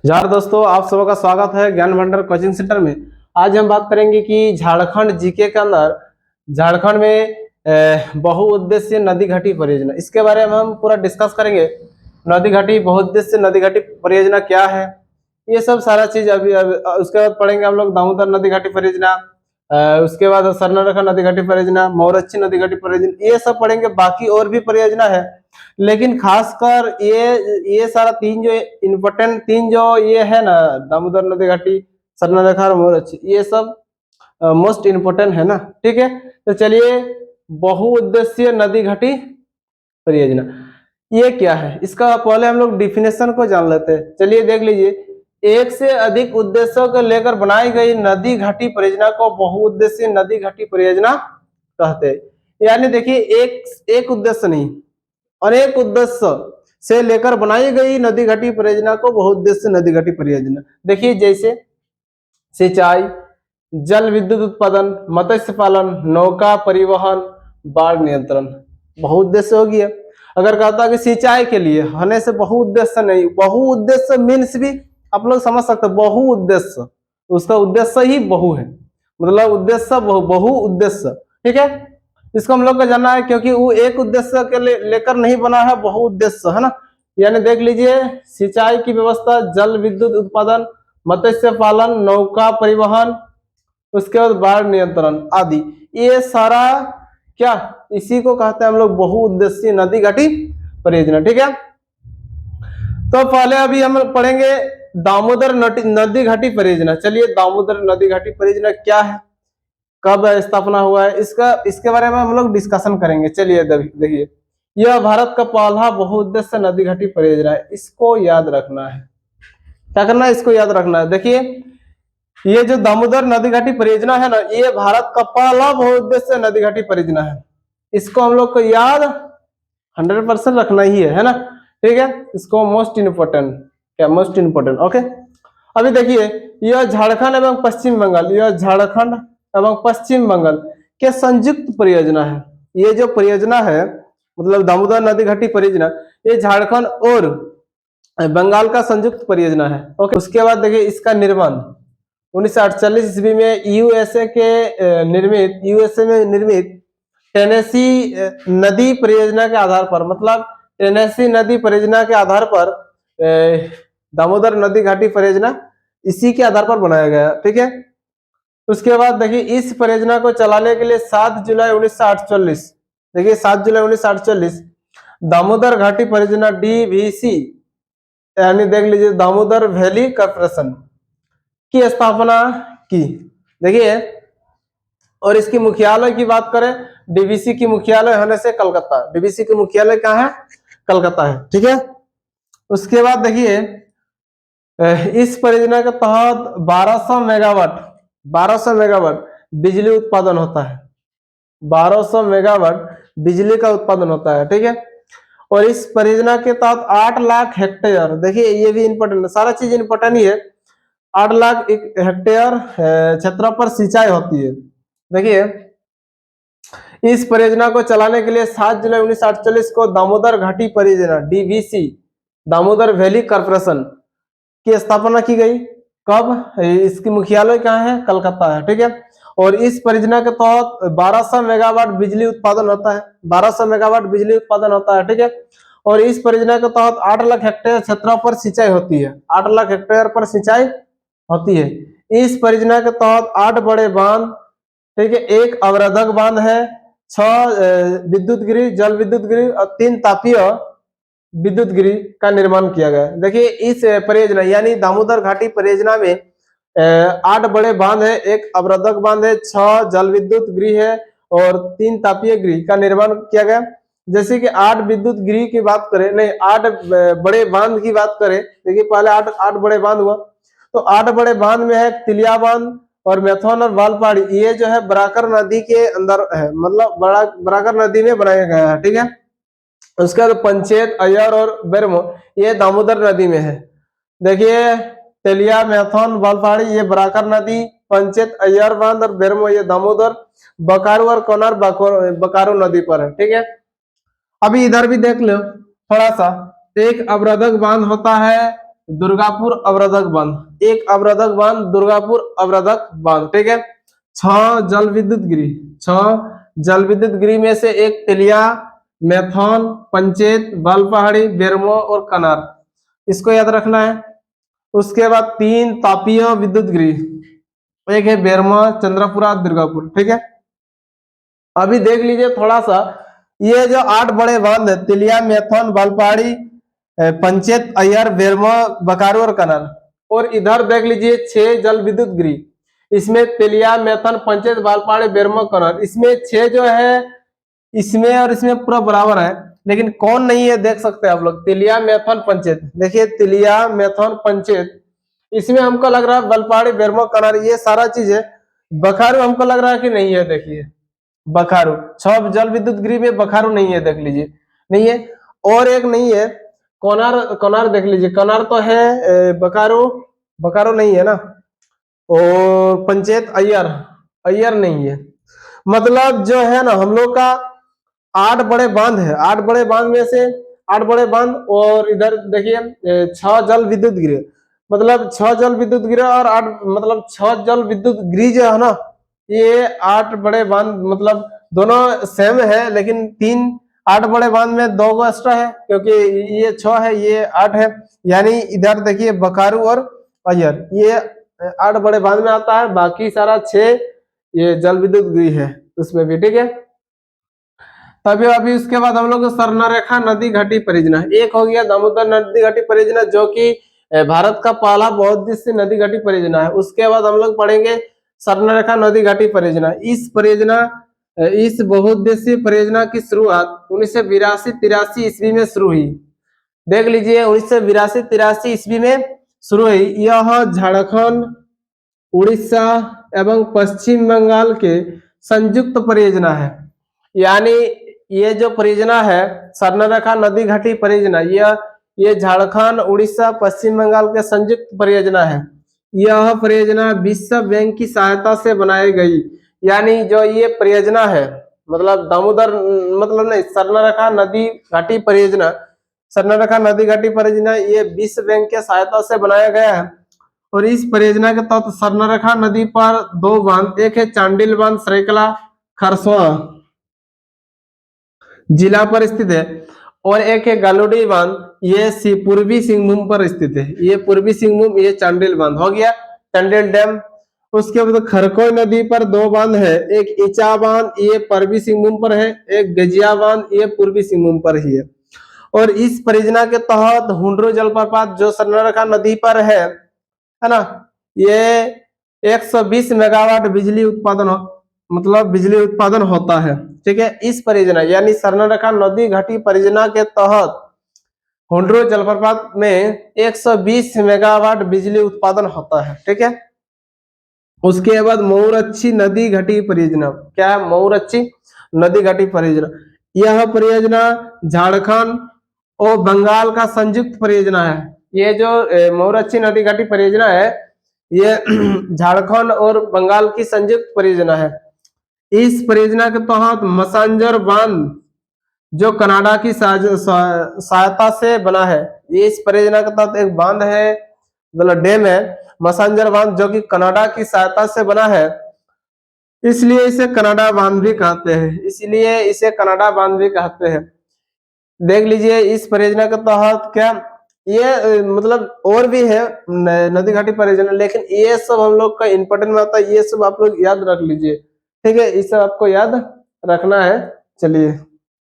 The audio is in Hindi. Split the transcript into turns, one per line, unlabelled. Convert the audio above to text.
यार दोस्तों, आप सबका स्वागत है ज्ञान भंडार कोचिंग सेंटर में। आज हम बात करेंगे कि झारखंड जीके के अंदर झारखंड में बहुउद्देशीय नदी घाटी परियोजना, इसके बारे में हम पूरा डिस्कस करेंगे। नदी घाटी बहुउद्देशीय नदी घाटी परियोजना क्या है, ये सब सारा चीज अभी उसके बाद पढ़ेंगे हम लोग। दामोदर नदी घाटी परियोजना, उसके बाद सरनारेखा नदी घाटी परियोजना, मोरच्छी नदी घाटी परियोजना, ये सब पढ़ेंगे। बाकी और भी परियोजना है, लेकिन खासकर ये सारा तीन जो इम्पोर्टेंट तीन जो ये है ना, दामोदर नदी घाटी, सरनारेखा और मोरच्छी, ये सब मोस्ट इम्पोर्टेंट है ना। ठीक है, तो चलिए, बहुउद्देशीय नदी घाटी परियोजना ये क्या है, इसका पहले हम लोग डिफिनेशन को जान लेते हैं। चलिए देख लीजिए, एक से अधिक उद्देश्यों को लेकर बनाई गई नदी घाटी परियोजना को बहुउद्देशीय नदी घाटी परियोजना कहते हैं। यानी देखिए, एक उद्देश्य नहीं, अनेक उद्देश्य से लेकर बनाई गई नदी घाटी परियोजना को बहुउद्देशीय नदी घाटी परियोजना। देखिए, जैसे सिंचाई, जल विद्युत उत्पादन, मत्स्य पालन, नौका परिवहन, बाढ़ नियंत्रण, बहुउद्देश्य हो गया। अगर कहता कि सिंचाई के लिए होने से बहुउद्देश्य नहीं, बहुउद्देश्य मीन्स भी आप लोग समझ सकते हैं। बहुउद्देश्य, उसका उद्देश्य ही बहु है, मतलब उद्देश्य बहुउद्देश्य। ठीक है, इसको हम लोग को जानना है, क्योंकि वो एक उद्देश्य के लेकर नहीं बना है, बहुउद्देश्य है ना। यानी देख लीजिए, सिंचाई की व्यवस्था, जल विद्युत उत्पादन, मत्स्य पालन, नौका परिवहन, उसके बाद बाढ़ नियंत्रण आदि, ये सारा क्या, इसी को कहते हैं हम लोग बहुउद्देशीय नदी घाटी परियोजना। ठीक है, तो पहले अभी हम पढ़ेंगे दामोदर नदी घाटी परियोजना। चलिए, दामोदर नदी घाटी परियोजना क्या है, कब स्थापना हुआ है, इसके बारे में हम लोग डिस्कशन करेंगे। चलिए देखिए, यह भारत का पहला बहुउद्देश्य नदी घाटी परियोजना है, इसको याद रखना है। क्या करना है, इसको याद रखना है। देखिए, ये जो दामोदर नदी घाटी परियोजना है ना, ये भारत का पहला बहुउद्देश्य नदी घाटी परियोजना है। इसको हम लोग को याद 100% रखना ही है ना। ठीक है, इसको मोस्ट इम्पोर्टेंट, क्या मोस्ट इम्पोर्टेंट। ओके, अभी देखिए, यह झारखंड एवं पश्चिम बंगाल, यह झारखंड एवं पश्चिम बंगाल के संयुक्त परियोजना है। ये जो परियोजना है, मतलब दामोदर नदी घाटी परियोजना, ये झारखंड और बंगाल का संयुक्त परियोजना है। ओके, उसके बाद देखिए, इसका निर्माण 1948 ईस्वी में यूएसए में निर्मित टेनेसी नदी परियोजना के आधार पर, मतलब टेनेसी नदी परियोजना के आधार पर दामोदर नदी घाटी परियोजना इसी के आधार पर बनाया गया। ठीक है, उसके बाद देखिए, इस परियोजना को चलाने के लिए 7 जुलाई 1948, देखिए 7 जुलाई 1948 दामोदर घाटी परियोजना डीवीसी, यानी देख लीजिए दामोदर वैली कॉर्पोरेशन की स्थापना की। देखिए, और इसकी मुख्यालय की बात करें, डीवीसी की मुख्यालय होने से कलकत्ता, डीवीसी की मुख्यालय कहाँ है, कलकत्ता है। ठीक है, उसके बाद देखिए, इस परियोजना के तहत 1200 मेगावाट बिजली उत्पादन होता है। 1200 मेगावाट बिजली का उत्पादन होता है। ठीक है, और इस परियोजना के तहत 8 लाख हेक्टेयर, देखिए ये भी इंपॉर्टेंट है, सारा चीज इंपॉर्टेंट ही है। 8 लाख हेक्टेयर क्षेत्र पर सिंचाई होती है। देखिए, इस परियोजना को चलाने के लिए 7 जुलाई 1948 को दामोदर घाटी परियोजना डीवीसी, दामोदर वैली कॉर्पोरेशन की स्थापना की गई। कब, इसकी मुख्यालय कहाँ है, कलकत्ता है। ठीक है, और इस परियोजना के तहत 1200 मेगावाट बिजली उत्पादन होता है, 1200 मेगावाट बिजली उत्पादन होता है। ठीक है, और इस परियोजना के तहत 8 लाख हेक्टेयर क्षेत्र पर सिंचाई होती है, 8 लाख हेक्टेयर पर सिंचाई होती है। इस परियोजना के तहत 8 बड़े बांध, ठीक है, 1 अवरोधक बांध है, 6 विद्युत गृह, जल विद्युत गृह और 3 तापीय विद्युत गृह का निर्माण किया गया। देखिए, इस परियोजना यानी दामोदर घाटी परियोजना में 8 बड़े बांध है, 1 अवरोधक बांध है, 6 जल विद्युत गृह है और 3 तापीय गृह का निर्माण किया गया। जैसे कि 8 विद्युत गृह की बात करें, नहीं 8 बड़े बांध की बात करें, देखिए पहले 8 बड़े बांध हुआ, तो 8 बड़े बांध में है तिलिया बांध और मैथन और वालपाड़ी, ये जो है बराकर नदी के अंदर है, मतलब बराकर नदी में बनाया गया है। ठीक है, उसके बाद पंचेत, अय्यर और बेरमो, ये दामोदर नदी में है। देखिए, तेलिया, मैथन, वालपाड़ी ये बराकर नदी, पंचेत, अय्यर बांध और बेरमो ये दामोदर, बकारू और कोनार बकारू नदी पर है। ठीक है, अभी इधर भी देख लो थोड़ा सा, एक अवरोधक बांध होता है दुर्गापुर अवरोधक बांध, एक अवरोधक बांध दुर्गापुर अवरोधक बांध, ठीक है। 6 जल विद्युत गृह, 6 जल विद्युत गृह में से एक तिलिया, मैथन, पंचेत, बालपहाड़ी, बेरमो और कनार, इसको याद रखना है। उसके बाद 3 तापीय विद्युत गृह, एक है बेरमो, चंद्रपुरा, दुर्गापुर, ठीक है। अभी देख लीजिए थोड़ा सा, ये जो 8 बड़े बांध है, तिलिया, मैथन, बालपहाड़ी, पंचेत, अय्यर, बेरमो, बकारू और कनाल, और इधर देख लीजिए 6 जल विद्युत गृह, इसमें तिलिया, मैथन, पंचेत, बालपहाड़ी, बेरमो, कनाल, इसमें 6 जो है इसमें और इसमें पूरा बराबर है, लेकिन कौन नहीं है देख सकते हैं आप लोग, तिलिया, मैथन, पंचेत, देखिए तिलिया, मैथन, पंचेत, इसमें हमको लग रहा है बालपहाड़ी, बेरमो, कनार ये सारा चीज है। बखारू हमको लग रहा है कि नहीं है, देखिए बखारू 6 जल विद्युत गृह में बखारू नहीं है, देख लीजिए नहीं है। और एक नहीं है कोनार, कोनार देख लीजिए, कोनार तो है, बकारू, बकारू नहीं है ना। और पंचेत, अय्यर, अय्यर नहीं है। मतलब जो है ना हम लोग का 8 बड़े बांध है, 8 बड़े बांध में से 8 बड़े बांध, और इधर देखिए 6 जल विद्युत गृह, मतलब 6 जल विद्युत गृह और 8 मतलब 6 जल विद्युत गृह जो है ना, ये 8 बड़े बांध मतलब दोनों सेम है, लेकिन 8 बड़े बांध में 2 गो एक्स्ट्रा है, क्योंकि ये 6 है ये 8 है, यानी इधर देखिए बकारू और अय्यर ये 8 बड़े बांध में आता है, बाकी सारा 6 ये जल विद्युत गृह है उसमें भी, ठीक है। तभी अभी उसके बाद हम लोग स्वर्णरेखा नदी घाटी परियोजना, एक हो गया दामोदर नदी घाटी परियोजना जो कि भारत का पहला बहुउद्देशीय नदी घाटी परियोजना है। उसके बाद हम लोग पढ़ेंगे स्वर्णरेखा नदी घाटी परियोजना। इस बहुउद्देशीय परियोजना की शुरुआत 1982-83 ईस्वी में शुरू हुई। देख लीजिए 1982-83 ईस्वी में शुरू हुई। यह झारखंड, उड़ीसा एवं पश्चिम बंगाल के संयुक्त परियोजना है, यानी ये जो परियोजना है स्वर्णरेखा नदी घाटी परियोजना, ये झारखंड, उड़ीसा, पश्चिम बंगाल के संयुक्त परियोजना है। यह परियोजना विश्व बैंक की सहायता से बनाई गई, यानी जो ये परियोजना है मतलब दामोदर मतलब नहीं स्वर्णरेखा नदी घाटी परियोजना, स्वर्णरेखा नदी घाटी परियोजना ये विश्व बैंक के सहायता से बनाया गया है। और इस परियोजना के तहत स्वर्णरेखा नदी पर 2 बांध, एक है चांडिल बांध सरायकला खरसवां जिला पर स्थित है, और एक है गालुडी बांध, ये पूर्वी सिंहभूम पर स्थित है। ये पूर्वी सिंहभूम, ये चांडिल बांध हो गया, चांडिल डैम। उसके बाद खरकोई नदी पर 2 बांध है, एक ईचा बांध ये पूर्वी सिंहभूम पर है, एक गजिया बांध ये पूर्वी सिंहभूम पर ही है। और इस परियोजना के तहत हुंड्रू जलप्रपात जो स्वर्णरेखा नदी पर है ना, ये 120 मेगावाट बिजली उत्पादन मतलब बिजली उत्पादन होता है, ठीक है। इस परियोजना यानी स्वर्णरेखा नदी घाटी परियोजना के तहत हुंड्रू जलप्रपात में 120 मेगावाट बिजली उत्पादन होता है, ठीक है। उसके बाद मऊरच्छी नदी घाटी परियोजना, क्या है मऊरच्छी नदी घाटी परियोजना, यह परियोजना झारखंड और बंगाल का संयुक्त परियोजना है। ये जो मऊरच्छी नदी घाटी परियोजना है ये झारखंड और बंगाल की संयुक्त परियोजना है। इस परियोजना के तहत मसांजर बांध जो कनाडा की सहायता से बना है, ये इस परियोजना के तहत एक बांध है मतलब डैम है मसांजर बांध जो कि कनाडा की सहायता से बना है, इसलिए इसे कनाडा बांध भी कहते हैं, इसलिए इसे कनाडा बांध भी कहते हैं। देख लीजिए इस परियोजना के तहत क्या ये मतलब और भी है नदी घाटी परियोजना, लेकिन ये सब हम लोग का इंपॉर्टेंट में आता है, ये सब आप लोग याद रख लीजिए, ठीक है। इस सब आपको याद रखना है। चलिए।